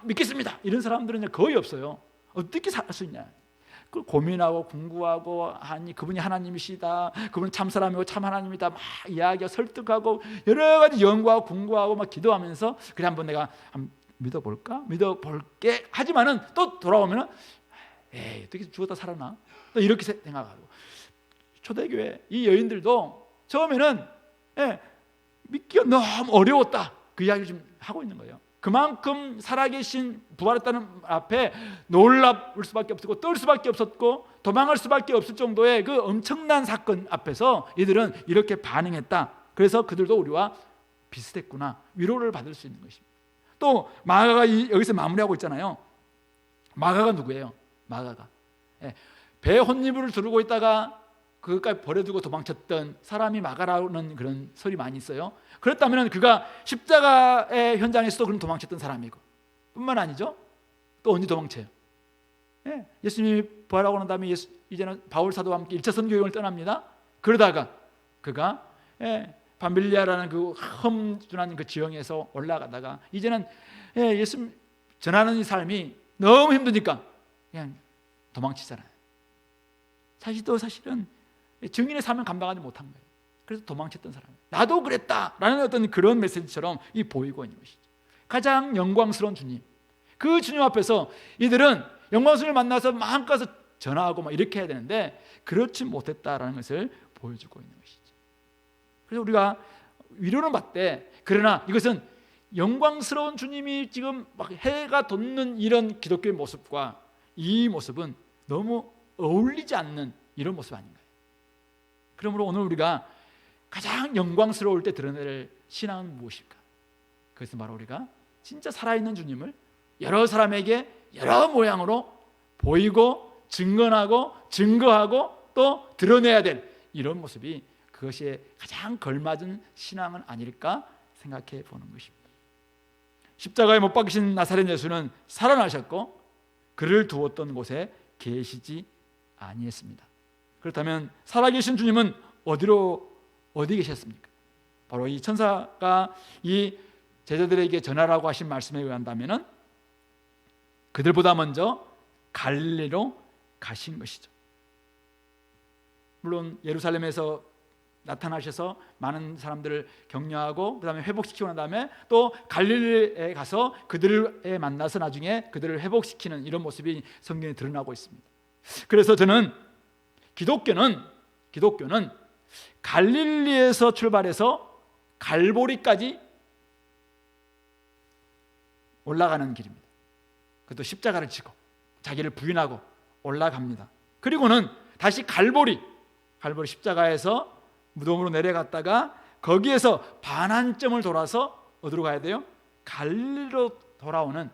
믿겠습니다. 이런 사람들은 거의 없어요. 어떻게 살 수 있냐? 그걸 고민하고 궁구하고 그분이 하나님이시다, 그분은 참 사람이고 참 하나님이다 막 이야기하고 설득하고 여러 가지 연구하고 궁구하고 막 기도하면서 그래 한번 내가 믿어볼까? 믿어볼게 하지만은 또 돌아오면은 어떻게 죽었다 살아나? 또 이렇게 생각하고, 초대교회 이 여인들도 처음에는 믿기가 너무 어려웠다 그 이야기를 좀 하고 있는 거예요. 그만큼 살아계신 부활했다는 앞에 놀랄 수밖에 없었고 떨 수밖에 없었고 도망할 수밖에 없을 정도의 그 엄청난 사건 앞에서 이들은 이렇게 반응했다. 그래서 그들도 우리와 비슷했구나, 위로를 받을 수 있는 것입니다. 또 마가가 여기서 마무리하고 있잖아요. 마가가 누구예요? 마가가 배 혼니부를 두르고 있다가 그것까지 버려두고 도망쳤던 사람이 마가라는 그런 설이 많이 있어요. 그렇다면 그가 십자가의 현장에서도 그런 도망쳤던 사람이고, 뿐만 아니죠. 또 언제 도망쳐요? 예수님이 부활하고 난 다음에 이제는 바울 사도와 함께 1차 선교 여행을 떠납니다. 그러다가 그가 밤빌리아라는 그 험준한 그 지형에서 올라가다가 이제는 예수 전하는 이 삶이 너무 힘드니까 그냥 도망치잖아요. 사실은 증인의 삶을 감당하지 못한 거예요. 그래서 도망쳤던 사람, 나도 그랬다라는 어떤 그런 메시지처럼 보이고 있는 것이죠. 가장 영광스러운 주님, 그 주님 앞에서 이들은 영광스러움을 만나서 마음껏 전하고 막 이렇게 해야 되는데 그렇지 못했다라는 것을 보여주고 있는 것이죠. 그래서 우리가 위로는 받되, 그러나 이것은 영광스러운 주님이 지금 막 해가 돋는 이런 기독교의 모습과 이 모습은 너무 어울리지 않는 이런 모습 아닌가요? 그러므로 오늘 우리가 가장 영광스러울 때 드러낼 신앙은 무엇일까? 그것은 바로 우리가 진짜 살아있는 주님을 여러 사람에게 여러 모양으로 보이고 증언하고 증거하고 또 드러내야 될 이런 모습이, 그것이 가장 걸맞은 신앙은 아닐까 생각해 보는 것입니다. 십자가에 못 박히신 나사렛 예수는 살아나셨고 그를 두었던 곳에 계시지 아니했습니다. 그렇다면 살아계신 주님은 어디 계셨습니까? 바로 이 천사가 이 제자들에게 전하라고 하신 말씀에 의한다면은 그들보다 먼저 갈릴리로 가신 것이죠. 물론 예루살렘에서 나타나셔서 많은 사람들을 격려하고 그다음에 회복시키고 난 다음에 또 갈릴리에 가서 그들을 만나서 나중에 그들을 회복시키는 이런 모습이 성경에 드러나고 있습니다. 그래서 저는 기독교는 갈릴리에서 출발해서 갈보리까지 올라가는 길입니다. 그것도 십자가를 지고 자기를 부인하고 올라갑니다. 그리고는 다시 갈보리 십자가에서 무덤으로 내려갔다가 거기에서 반환점을 돌아서 어디로 가야 돼요? 갈릴리로 돌아오는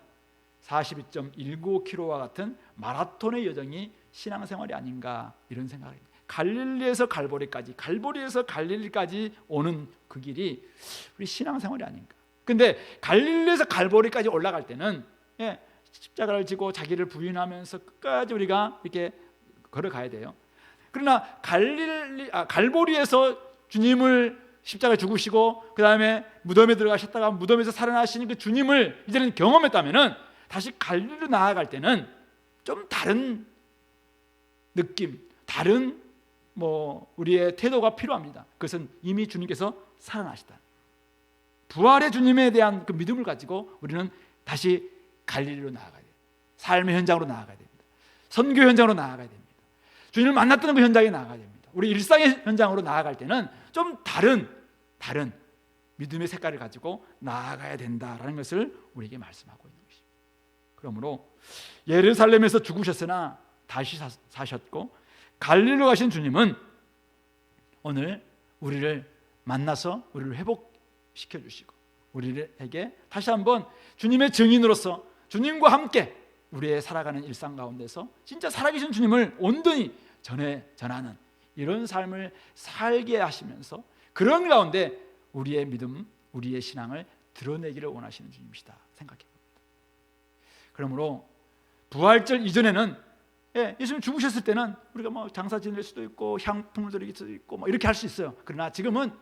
42.195km와 같은 마라톤의 여정이 신앙생활이 아닌가 이런 생각을 합니다. 갈릴리에서 갈보리까지, 갈보리에서 갈릴리까지 오는 그 길이 우리 신앙생활이 아닌가. 근데 갈릴리에서 갈보리까지 올라갈 때는 십자가를 지고 자기를 부인하면서 끝까지 우리가 이렇게 걸어가야 돼요. 그러나 갈보리에서 주님을 십자가에 죽으시고 그 다음에 무덤에 들어가셨다가 무덤에서 살아나시는 그 주님을 이제는 경험했다면은 다시 갈릴리로 나아갈 때는 좀 다른 느낌, 다른 우리의 태도가 필요합니다. 그것은 이미 주님께서 살아나시다. 부활의 주님에 대한 그 믿음을 가지고 우리는 다시 갈릴리로 나아가야 돼요. 삶의 현장으로 나아가야 됩니다. 선교 현장으로 나아가야 됩니다. 주님을 만났던 그 현장에 나아가야 됩니다. 우리 일상의 현장으로 나아갈 때는 좀 다른 믿음의 색깔을 가지고 나아가야 된다라는 것을 우리에게 말씀하고 있는 것입니다. 그러므로 예루살렘에서 죽으셨으나 다시 사셨고 갈릴리로 가신 주님은 오늘 우리를 만나서 우리를 회복시켜 주시고 우리에게 다시 한번 주님의 증인으로서 주님과 함께 우리의 살아가는 일상 가운데서 진짜 살아계신 주님을 온전히 전하는 이런 삶을 살게 하시면서 그런 가운데 우리의 믿음, 우리의 신앙을 드러내기를 원하시는 주님이시다 생각해 봅니다. 그러므로 부활절 이전에는 예수님 죽으셨을 때는 우리가 장사 지낼 수도 있고 향품을 드릴 수도 있고 이렇게 할 수 있어요. 그러나 지금은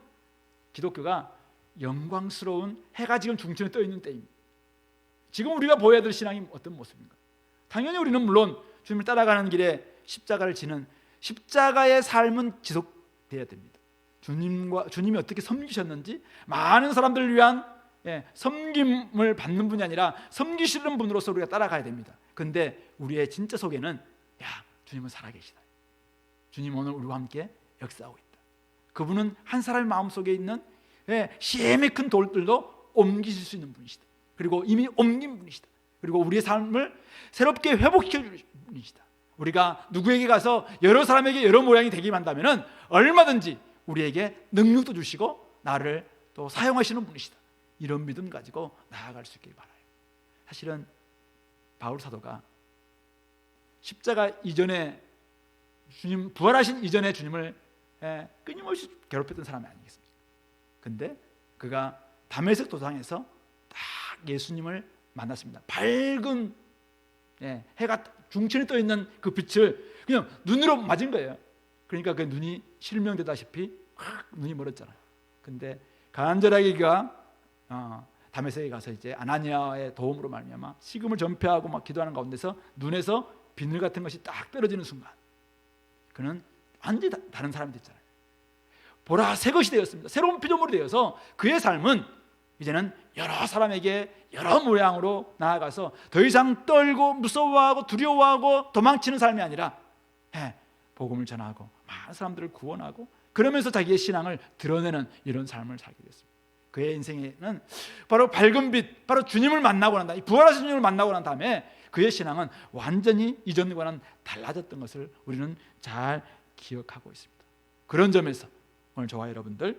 기독교가 영광스러운 해가 지금 중천에 떠 있는 때입니다. 지금 우리가 보여야 될 신앙이 어떤 모습인가? 당연히 우리는 물론 주님을 따라가는 길에 십자가를 지는 십자가의 삶은 지속돼야 됩니다. 주님이 어떻게 섬기셨는지 많은 사람들을 위한 섬김을 받는 분이 아니라 섬기시는 분으로서 우리가 따라가야 됩니다. 그런데 우리의 진짜 속에는 주님은 살아계시다. 주님 오늘 우리와 함께 역사하고 있다. 그분은 한 사람의 마음속에 있는 시험이 큰 돌들도 옮기실 수 있는 분이시다. 그리고 이미 옮긴 분이시다. 그리고 우리의 삶을 새롭게 회복시켜 주신 분이시다. 우리가 누구에게 가서 여러 사람에게 여러 모양이 되기만 한다면 얼마든지 우리에게 능력도 주시고 나를 또 사용하시는 분이시다. 이런 믿음 가지고 나아갈 수 있길 바라요. 사실은 바울 사도가 십자가 이전에 주님 부활하신 이전에 주님을 끊임없이 괴롭혔던 사람이 아니겠습니까? 근데 그가 다메섹 도상에서 딱 예수님을 만났습니다. 밝은 해가 중천에 떠 있는 그 빛을 그냥 눈으로 맞은 거예요. 그러니까 그 눈이 실명되다시피 눈이 멀었잖아요. 근데 간절하게 그가 다메섹에 가서 이제 아나니아의 도움으로 말미암아 식음을 전폐하고 막 기도하는 가운데서 눈에서 비늘 같은 것이 딱 떨어지는 순간 그는 완전히 다른 사람이 됐잖아요. 보라 새 것이 되었습니다. 새로운 피조물이 되어서 그의 삶은 이제는 여러 사람에게 여러 모양으로 나아가서 더 이상 떨고 무서워하고 두려워하고 도망치는 삶이 아니라 복음을 전하고 많은 사람들을 구원하고 그러면서 자기의 신앙을 드러내는 이런 삶을 살게 됐습니다. 그의 인생에는 바로 밝은 빛, 바로 주님을 만나고 난 다음에 부활하신 주님을 만나고 난 다음에 그의 신앙은 완전히 이전과는 달라졌던 것을 우리는 잘 기억하고 있습니다. 그런 점에서 오늘 저와 여러분들의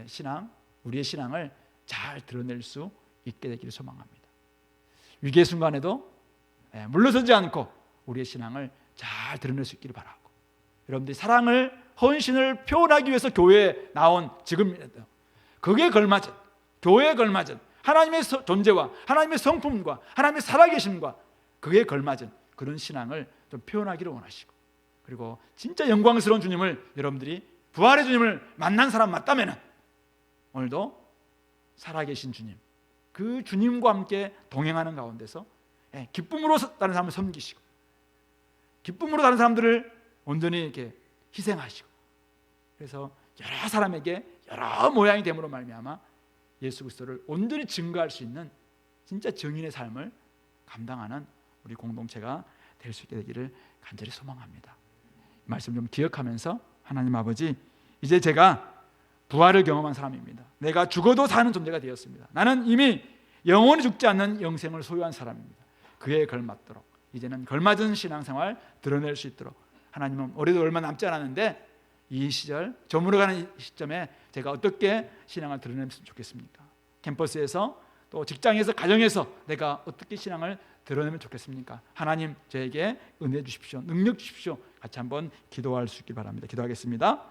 신앙, 우리의 신앙을 잘 드러낼 수 있게 되기를 소망합니다. 위기의 순간에도 물러서지 않고 우리의 신앙을 잘 드러낼 수 있기를 바라고 여러분들이 사랑을, 헌신을 표현하기 위해서 교회에 나온 지금이라도 그게 걸맞은, 교회에 걸맞은 하나님의 존재와 하나님의 성품과 하나님의 살아계심과 그게 걸맞은 그런 신앙을 좀 표현하기를 원하시고 그리고 진짜 영광스러운 주님을 여러분들이 부활의 주님을 만난 사람 맞다면 오늘도 살아계신 주님, 그 주님과 함께 동행하는 가운데서 기쁨으로 다른 사람을 섬기시고 기쁨으로 다른 사람들을 온전히 이렇게 희생하시고, 그래서 여러 사람에게 여러 모양이 됨으로 말미암아 예수 그리스도를 온전히 증거할 수 있는 진짜 증인의 삶을 감당하는 우리 공동체가 될 수 있게 되기를 간절히 소망합니다. 이 말씀 좀 기억하면서, 하나님 아버지, 이제 제가 부활을 경험한 사람입니다. 내가 죽어도 사는 존재가 되었습니다. 나는 이미 영원히 죽지 않는 영생을 소유한 사람입니다. 그에 걸맞도록 이제는 걸맞은 신앙생활 드러낼 수 있도록, 하나님은 올해도 얼마 남지 않았는데 이 시절, 저물어가는 시점에 제가 어떻게 신앙을 드러내면 좋겠습니까? 캠퍼스에서, 또 직장에서, 가정에서 내가 어떻게 신앙을 드러내면 좋겠습니까? 하나님, 저에게 은혜 주십시오, 능력 주십시오. 같이 한번 기도할 수 있길 바랍니다. 기도하겠습니다.